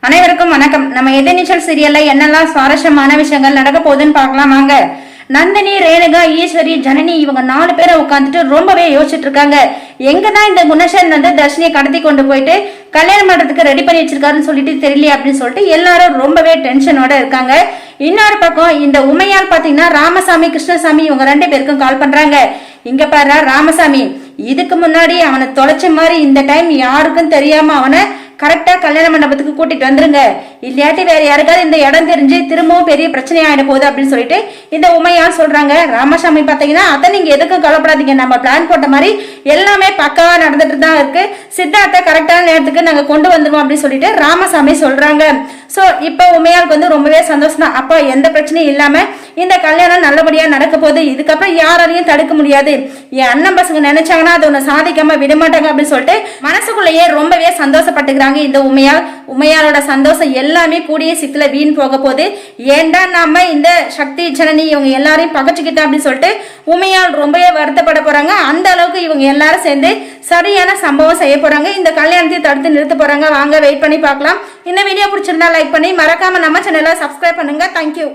அனைவருக்கும் வணக்கம். நம்ம எதிர்நீச்சல் சீரியல்ல என்னெல்லாம் சுவாரஸ்யமான விஷயங்கள் நடக்க போகுதுன்னு பார்க்கலாம் வாங்க. நந்தினி, ரேணுகா, ஈஸ்வரி, ஜனனி இவங்க 4 பேரை உட்காந்துட்டு ரொம்பவே யோசிச்சுட்டு இருக்காங்க. எங்கதான் இந்த குணசேன் தர்ஷினியை கடத்தி கொண்டு போயிட்டு கல்யாணம் பண்றதுக்கு ரெடி பண்ணி வச்சிருக்காருன்னு சொல்லிட்டு தெரியல அப்படின்னு சொல்லிட்டு எல்லாரும் ரொம்பவே டென்ஷனோட இருக்காங்க. இன்னொரு பக்கம் இந்த உமையால் பாத்தீங்கன்னா ராமசாமி, கிருஷ்ணசாமி இவங்க 2 பேருக்கும் கால் பண்றாங்க. இங்க பாரு ராமசாமி, இதுக்கு முன்னாடி அவனை தொலைச்ச மாதிரி இந்த டைம் யாருக்கும் தெரியாம அவனை கரெக்டா கல்யாண மண்டபத்துக்கு கூட்டிட்டு வந்துருங்க, இல்லையாட்டி வேற யாருக்காவது இந்த இடம் தெரிஞ்சு திரும்பவும் பெரிய பிரச்சனை ஆயிட போகுது அப்படின்னு சொல்லிட்டு இந்த உமையால் சொல்றாங்க. ராமசாமி பாத்தீங்கன்னா அதை நீங்க எதுக்கும் கவலைப்படாதீங்க, நம்ம பிளான் போட்ட மாதிரி எல்லாமே பக்காவா நடந்துட்டு தான் இருக்கு, சித்தார்த்த கரெக்டான நேரத்துக்கு நாங்க கொண்டு வந்துருவோம் அப்படின்னு சொல்லிட்டு ராமசாமி சொல்றாங்க. சோ இப்ப உமையாளுக்கு வந்து ரொம்பவே சந்தோஷம் தான். அப்ப எந்த பிரச்சனையும் இல்லாம இந்த கல்யாணம் நல்லபடியா நடக்க போகுது, இதுக்கப்புறம் யாராலையும் தடுக்க முடியாது, என் அண்ணன் பசங்க நினைச்சாங்கன்னா அதை ஒண்ணு சாதிக்காம விடமாட்டாங்க அப்படின்னு சொல்லிட்டு மனசுக்குள்ளேயே ரொம்பவே சந்தோஷப்பட்டுக்கிறாங்க இந்த உமையாளோட சந்தோஷம் எல்லாமே கூடிய சிக்கல வீண் போக போகுது. ஏண்டா நாம இந்த சக்தி, ஜனனி இவங்க எல்லாரையும் பகச்சுக்கிட்டோம் அப்படின்னு சொல்லிட்டு உமையால் ரொம்பவே வருத்தப்பட போறாங்க. அந்த அளவுக்கு இவங்க எல்லாரும் சேர்ந்து சரியான சம்பவம் செய்ய போறாங்க. இந்த கல்யாணத்தை தடுத்து நிறுத்த போறாங்க. வாங்க வெயிட் பண்ணி பார்க்கலாம். இந்த வீடியோ பிடிச்சிருந்தா லைக் பண்ணி மறக்காம நம்ம சேனலை சப்ஸ்கிரைப் பண்ணுங்க. தேங்க்யூ.